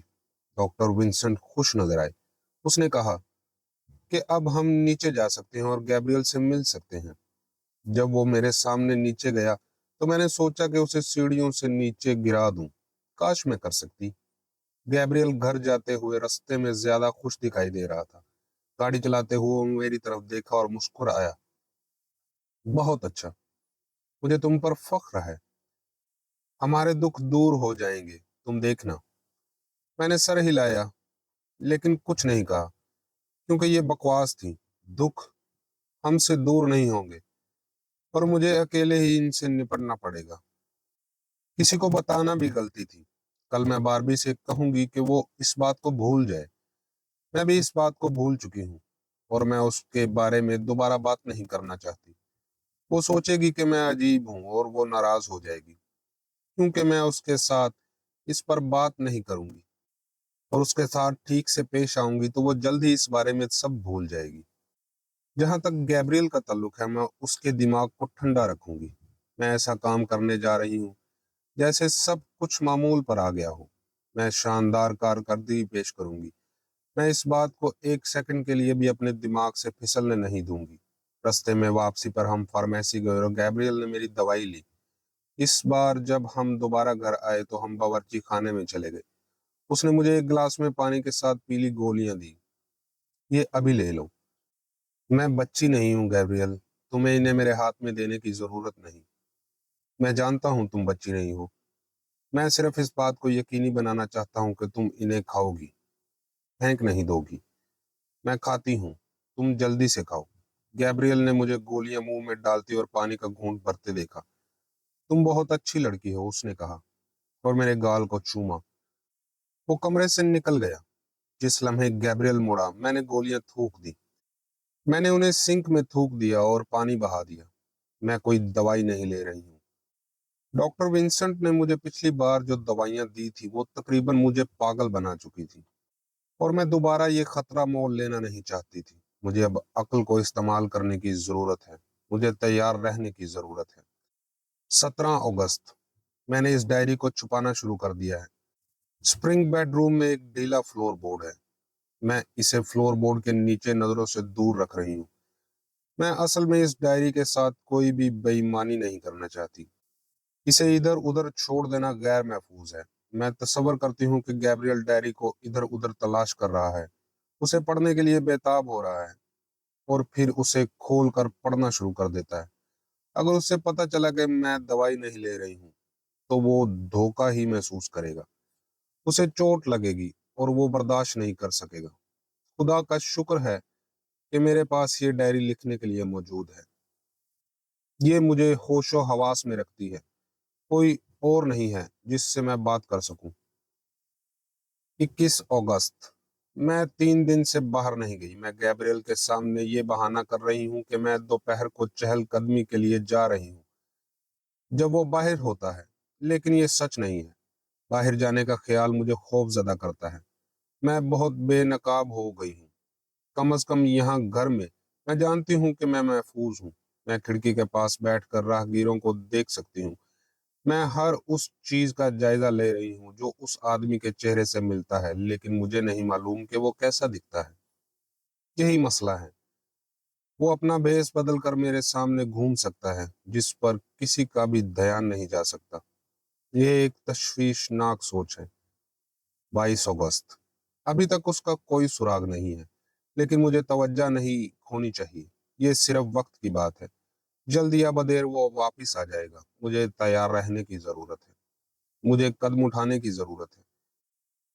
डॉक्टर विंसेंट खुश नजर आए। उसने कहा कि अब हम नीचे जा सकते हैं और गैब्रियल से मिल सकते हैं। जब वो मेरे सामने नीचे गया तो मैंने सोचा कि उसे सीढ़ियों से नीचे गिरा दूं। काश मैं कर सकती। गैब्रियल घर जाते हुए रास्ते में ज्यादा खुश दिखाई दे रहा था। गाड़ी चलाते हुए वो मेरी तरफ देखा और मुस्कुराया। बहुत अच्छा, मुझे तुम पर फख्र है। हमारे दुख दूर हो जाएंगे, तुम देखना। मैंने सर हिलाया लेकिन कुछ नहीं कहा, क्योंकि ये बकवास थी। दुख हमसे दूर नहीं होंगे, पर मुझे अकेले ही इनसे निपटना पड़ेगा। किसी को बताना भी गलती थी। कल मैं बारबी से कहूंगी कि वो इस बात को भूल जाए। मैं भी इस बात को भूल चुकी हूँ और मैं उसके बारे में दोबारा बात नहीं करना चाहती। वो सोचेगी कि मैं अजीब हूँ और वो नाराज हो जाएगी, क्योंकि मैं उसके साथ इस पर बात नहीं करूंगी और उसके साथ ठीक से पेश आऊंगी तो वो जल्द ही इस बारे में सब भूल जाएगी। जहां तक गैब्रियल का ताल्लुक है, मैं उसके दिमाग को ठंडा रखूंगी। मैं ऐसा काम करने जा रही हूँ जैसे सब कुछ मामूल पर आ गया हो। मैं शानदार कारकर्दगी पेश करूंगी। मैं इस बात को एक सेकंड के लिए भी अपने दिमाग से फिसलने नहीं दूंगी। रास्ते में वापसी पर हम फार्मेसी गए और गैब्रियल ने मेरी दवाई ली। इस बार जब हम दोबारा घर आए तो हम बावर्ची खाने में चले गए। उसने मुझे एक गिलास में पानी के साथ पीली गोलियां दी। ये अभी ले लो। मैं बच्ची नहीं हूँ गैब्रियल, तुम्हें इन्हें मेरे हाथ में देने की जरूरत नहीं। मैं जानता हूँ तुम बच्ची नहीं हो। मैं सिर्फ इस बात को यकीनी बनाना चाहता हूँ कि तुम इन्हें खाओगी, फेंक नहीं दोगी। मैं खाती हूँ, तुम जल्दी से खाओ। गैब्रियल ने मुझे गोलियां मुंह में डालती और पानी का घूंट भरते देखा। तुम बहुत अच्छी लड़की हो, उसने कहा और मेरे गाल को चूमा। वो कमरे से निकल गया। जिस लम्हे गैब्रियल मुड़ा, मैंने गोलियां थूक दी। मैंने उन्हें सिंक में थूक दिया और पानी बहा दिया। मैं कोई दवाई नहीं ले रही हूँ। डॉक्टर विंसेंट ने मुझे पिछली बार जो दवाइयां दी थी वो तकरीबन मुझे पागल बना चुकी थी, और मैं दोबारा ये खतरा मोल लेना नहीं चाहती थी। मुझे अब अक्ल को इस्तेमाल करने की जरूरत है। मुझे तैयार रहने की जरूरत है। 17 अगस्त। मैंने इस डायरी को छुपाना शुरू कर दिया है। स्प्रिंग बेडरूम में एक ढीला फ्लोर बोर्ड है। मैं इसे फ्लोर बोर्ड के नीचे नजरों से दूर रख रही हूँ। मैं असल में इस डायरी के साथ कोई भी बेईमानी नहीं करना चाहती। इसे इधर उधर छोड़ देना गैर महफूज है। मैं तसव्वुर करती हूँ कि गैब्रियल डायरी को इधर उधर तलाश कर रहा है, उसे पढ़ने के लिए बेताब हो रहा है और फिर उसे खोल कर पढ़ना शुरू कर देता है। अगर उसे पता चला कि मैं दवाई नहीं ले रही हूँ तो वो धोखा ही महसूस करेगा। उसे चोट लगेगी और वो बर्दाश्त नहीं कर सकेगा। खुदा का शुक्र है कि मेरे पास ये डायरी लिखने के लिए मौजूद है। ये मुझे होशो हवास में रखती है। कोई और नहीं है जिससे मैं बात कर सकूं। 21 अगस्त। मैं 3 दिन से बाहर नहीं गई। मैं गैब्रियल के सामने ये बहाना कर रही हूँ कि मैं दोपहर को चहलकदमी के लिए जा रही हूँ जब वो बाहर होता है, लेकिन ये सच नहीं है। बाहर जाने का ख्याल मुझे खौफजदा करता है। मैं बहुत बेनकाब हो गई हूँ। कम से कम यहाँ घर में मैं जानती हूँ कि मैं महफूज हूँ। मैं खिड़की के पास बैठकर राहगीरों को देख सकती हूँ। मैं हर उस चीज का जायजा ले रही हूँ जो उस आदमी के चेहरे से मिलता है, लेकिन मुझे नहीं मालूम कि वो कैसा दिखता है। यही मसला है। वो अपना भेस बदल कर मेरे सामने घूम सकता है, जिस पर किसी का भी ध्यान नहीं जा सकता। यह एक तशवीशनाक सोच है। 22 अगस्त। अभी तक उसका कोई सुराग नहीं है, लेकिन मुझे तवज्जो नहीं खोनी चाहिए। ये सिर्फ वक्त की बात है। जल्द या बदेर वो वापिस आ जाएगा। मुझे तैयार रहने की जरूरत है। मुझे कदम उठाने की जरूरत है।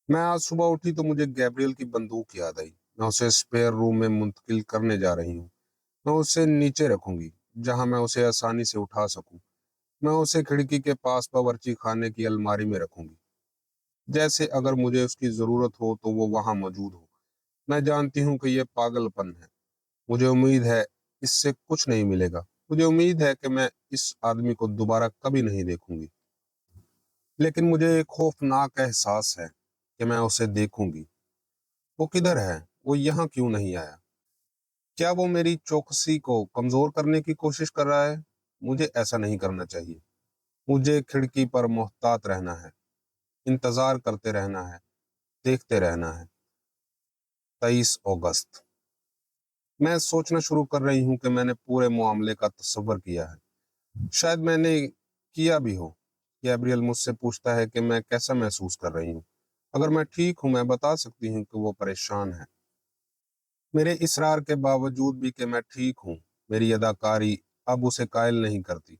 मैं आज सुबह उठी तो मुझे गैब्रियल की बंदूक याद आई। मैं उसे स्पेयर रूम में मुंतकिल करने जा रही हूँ। मैं उसे नीचे रखूंगी, जहां मैं उसे आसानी से उठा सकूं। मैं उसे खिड़की के पास बावर्ची खाने की अलमारी में रखूंगी, जैसे अगर मुझे उसकी जरूरत हो तो वो वहां मौजूद हो। मैं जानती हूँ कि यह पागलपन है। मुझे उम्मीद है इससे कुछ नहीं मिलेगा। मुझे उम्मीद है कि मैं इस आदमी को दोबारा कभी नहीं देखूंगी, लेकिन मुझे एक खौफनाक एहसास है कि मैं उसे देखूंगी। वो किधर है? वो यहाँ क्यों नहीं आया? क्या वो मेरी चौकसी को कमजोर करने की कोशिश कर रहा है? मुझे ऐसा नहीं करना चाहिए। मुझे खिड़की पर मोहतात रहना है, इंतजार करते रहना है, देखते रहना है। 23 अगस्त। मैं सोचना शुरू कर रही हूँ कि मैंने पूरे मामले का तस्वर किया है। शायद मैंने किया भी हो। गैब्रियल मुझसे पूछता है कि मैं कैसा महसूस कर रही हूँ। अगर मैं ठीक हूँ, मैं बता सकती हूँ कि वो परेशान है। मेरे इसरार के बावजूद भी कि मैं ठीक हूँ, मेरी अदाकारी अब उसे कायल नहीं करती।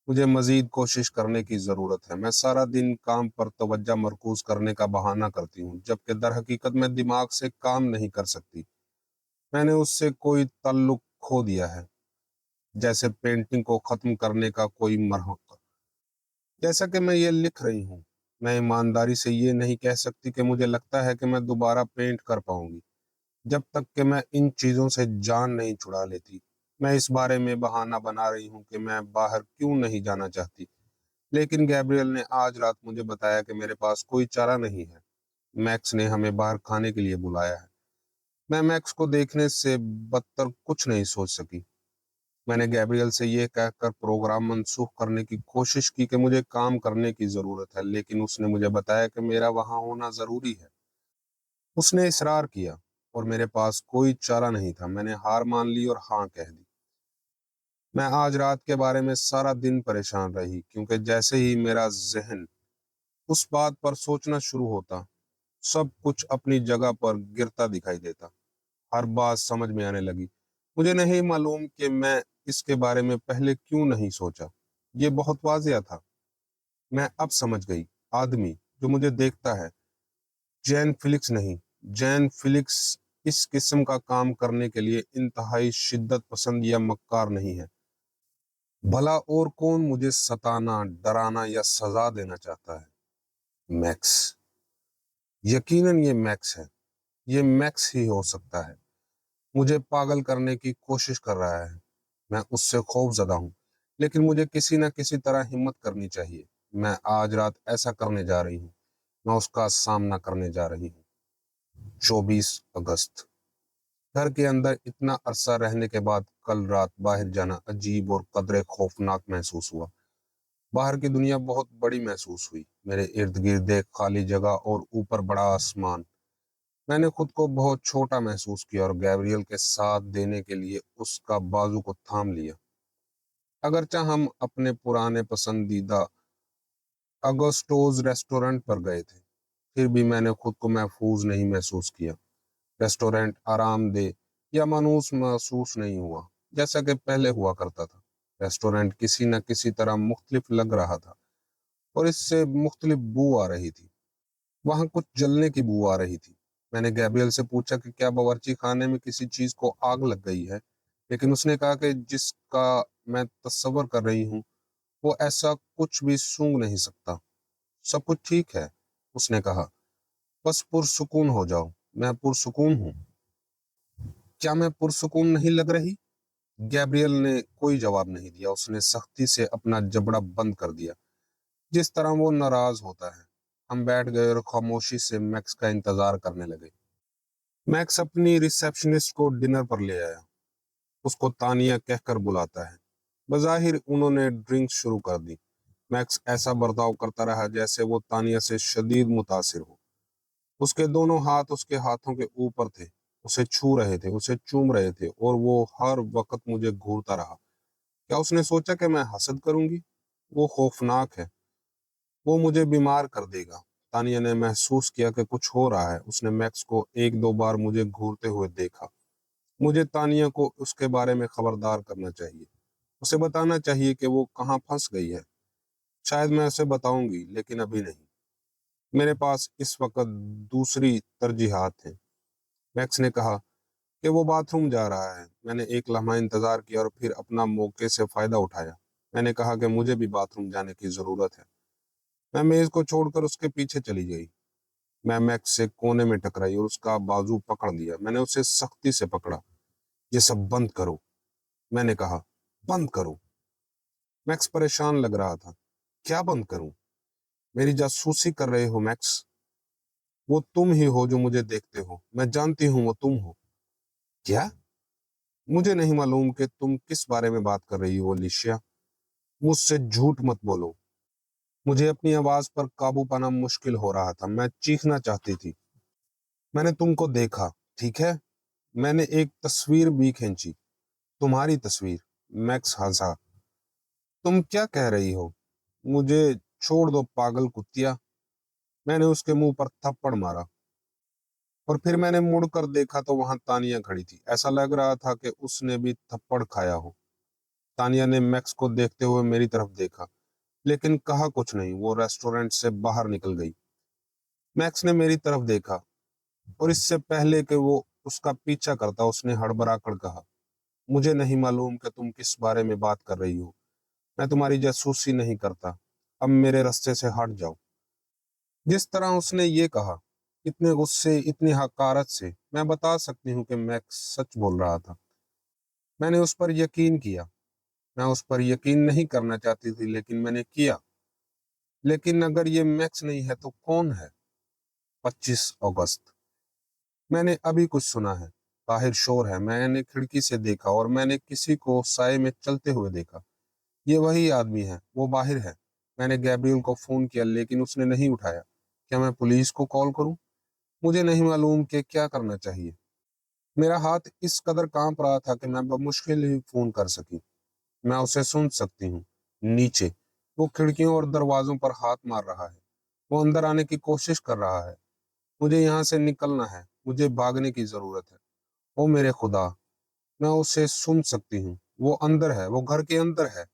मुझे मजीद कोशिश करने की जरूरत है। मैं सारा दिन काम पर तवज्जो मरकूज करने का बहाना करती हूँ, जबकि दर हकीकत मैं दिमाग से काम नहीं कर सकती। मैंने उससे कोई ताल्लुक खो दिया है, जैसे पेंटिंग को खत्म करने का कोई मरहक। जैसा कि मैं ये लिख रही हूँ, मैं ईमानदारी से ये नहीं कह सकती कि मुझे लगता है कि मैं दोबारा पेंट कर पाऊंगी, जब तक कि मैं इन चीजों से जान नहीं छुड़ा लेती। मैं इस बारे में बहाना बना रही हूँ कि मैं बाहर क्यों नहीं जाना चाहती, लेकिन गैब्रियल ने आज रात मुझे बताया कि मेरे पास कोई चारा नहीं है। मैक्स ने हमें बाहर खाने के लिए बुलाया है। मैं मैक्स को देखने से बदतर कुछ नहीं सोच सकी। मैंने गैब्रियल से ये कहकर प्रोग्राम मनसूख करने की कोशिश की कि मुझे काम करने की जरूरत है, लेकिन उसने मुझे बताया कि मेरा वहां होना जरूरी है। उसने इसरार किया और मेरे पास कोई चारा नहीं था। मैंने हार मान ली और हाँ कह दी। मैं आज रात के बारे में सारा दिन परेशान रही, क्योंकि जैसे ही मेरा जहन उस बात पर सोचना शुरू होता, सब कुछ अपनी जगह पर गिरता दिखाई देता। हर बात समझ में आने लगी। मुझे नहीं मालूम कि मैं इसके बारे में पहले क्यों नहीं सोचा। ये बहुत वाजिया था। मैं अब समझ गई। आदमी जो मुझे देखता है, जैन फिलिक्स नहीं। जैन फिलिक्स इस किस्म का काम करने के लिए इंतहाई शिद्दत पसंद या मक्कार नहीं है। भला और कौन मुझे सताना, डराना या सजा देना चाहता है? मैक्स। यकीनन ये मैक्स है। ये मैक्स ही हो सकता है। मुझे पागल करने की कोशिश कर रहा है। मैं उससे खौफजदा हूँ, लेकिन मुझे किसी न किसी तरह हिम्मत करनी चाहिए। मैं आज रात ऐसा करने जा रही हूँ। मैं उसका सामना करने जा रही हूँ। 24 अगस्त। घर के अंदर इतना अरसा रहने के बाद कल रात बाहर जाना अजीब और कदरे खौफनाक महसूस हुआ। बाहर की दुनिया बहुत बड़ी महसूस हुई। मेरे इर्द गिर्द एक खाली जगह और ऊपर बड़ा आसमान। मैंने खुद को बहुत छोटा महसूस किया और गैब्रियल के साथ देने के लिए उसका बाजू को थाम लिया। अगरचा हम अपने पुराने पसंदीदा अगोस्टोज रेस्टोरेंट पर गए थे, फिर भी मैंने खुद को महफूज नहीं महसूस किया। रेस्टोरेंट आरामदेह या मानूस महसूस नहीं हुआ, जैसा कि पहले हुआ करता था। रेस्टोरेंट किसी न किसी तरह मुख्तलिफ लग रहा था और इससे मुख्तलिफ बू आ रही थी। वहां कुछ जलने की बू आ रही थी। मैंने गैब्रियल से पूछा कि क्या बावर्ची खाने में किसी चीज को आग लग गई है, लेकिन उसने कहा कि जिसका मैं तस्वर कर रही हूँ, वो ऐसा कुछ भी सूंघ नहीं सकता। सब कुछ ठीक है, उसने कहा। बस पुरसुकून हो जाओ। मैं पुरसुकून हूँ। क्या मैं पुरसुकून नहीं लग रही? गैब्रियल ने कोई जवाब नहीं दिया। उसने सख्ती से अपना जबड़ा बंद कर दिया, जिस तरह वो नाराज होता है। हम बैठ गए और खामोशी से मैक्स का इंतजार करने लगे। मैक्स अपनी रिसेप्शनिस्ट को डिनर पर ले आया। उसको तानिया कहकर बुलाता है। बज़ाहिर उन्होंने ड्रिंक्स शुरू कर दी। मैक्स ऐसा बर्ताव करता रहा जैसे वो तानिया से शदीद मुतासिर हो। उसके दोनों हाथ उसके हाथों के ऊपर थे, उसे छू रहे थे, उसे चूम रहे थे, और वो हर वक्त मुझे घूरता रहा। क्या उसने सोचा कि मैं हसद करूंगी? वो खौफनाक है। वो मुझे बीमार कर देगा। तानिया ने महसूस किया कि कुछ हो रहा है। उसने मैक्स को एक दो बार मुझे घूरते हुए देखा। मुझे तानिया को उसके बारे में खबरदार करना चाहिए। उसे बताना चाहिए कि वो कहाँ फंस गई है। शायद मैं उसे बताऊंगी, लेकिन अभी नहीं। मेरे पास इस वक्त दूसरी तरजीहात हैं। मैक्स ने कहा कि वो बाथरूम जा रहा है। मैंने एक लम्हा इंतजार किया और फिर अपना मौके से फायदा उठाया। मैंने कहा कि मुझे भी बाथरूम जाने की जरूरत है। मैं मेज को छोड़कर उसके पीछे चली गई। मैं मैक्स से कोने में टकराई और उसका बाजू पकड़ लिया। मैंने उसे सख्ती से पकड़ा। ये सब बंद करो, मैंने कहा। बंद करो। मैक्स परेशान लग रहा था। क्या बंद करूं? मेरी जासूसी कर रहे हो मैक्स? वो तुम ही हो जो मुझे देखते हो। मैं जानती हूँ वो तुम हो। क्या? मुझे नहीं मालूम कि तुम किस बारे में बात कर रही हो लिशिया। मुझसे झूठ मत बोलो। मुझे अपनी आवाज पर काबू पाना मुश्किल हो रहा था। मैं चीखना चाहती थी। मैंने तुमको देखा, ठीक है? मैंने एक तस्वीर भी खींची, तुम्हारी तस्वीर। मैक्स हंसा। तुम क्या कह रही हो? मुझे छोड़ दो पागल कुत्तिया। मैंने उसके मुंह पर थप्पड़ मारा और फिर मैंने मुड़कर देखा तो वहां तानिया खड़ी थी। ऐसा लग रहा था कि उसने भी थप्पड़ खाया हो। तानिया ने मैक्स को देखते हुए मेरी तरफ देखा, लेकिन कहा कुछ नहीं। वो रेस्टोरेंट से बाहर निकल गई। मैक्स ने मेरी तरफ देखा और इससे पहले कि वो उसका पीछा करता, उसने हड़बड़ा कर कहा, मुझे नहीं मालूम कि तुम किस बारे में बात कर रही हो। मैं तुम्हारी जासूसी नहीं करता। अब मेरे रास्ते से हट जाओ। जिस तरह उसने ये कहा, इतने गुस्से, इतनी हकारत से, मैं बता सकती हूँ कि मैक्स सच बोल रहा था। मैंने उस पर यकीन किया। मैं उस पर यकीन नहीं करना चाहती थी, लेकिन मैंने किया। लेकिन अगर ये मैक्स नहीं है तो कौन है? 25 अगस्त। मैंने अभी कुछ सुना है। बाहर शोर है। मैंने खिड़की से देखा और मैंने किसी को साए में चलते हुए देखा। ये वही आदमी है, वो बाहर है। मैंने गैब्रियल को फोन किया, लेकिन उसने नहीं उठाया। क्या मैं पुलिस को कॉल करूं? मुझे नहीं मालूम कि क्या करना चाहिए। मेरा हाथ इस कदर कांप रहा था कि मैं बमुश्किल ही फोन कर सकी। मैं उसे सुन सकती हूँ। नीचे वो खिड़कियों और दरवाजों पर हाथ मार रहा है। वो अंदर आने की कोशिश कर रहा है। मुझे यहाँ से निकलना है। मुझे भागने की जरूरत है। ओ मेरे खुदा, मैं उसे सुन सकती हूँ। वो अंदर है, वो घर के अंदर है।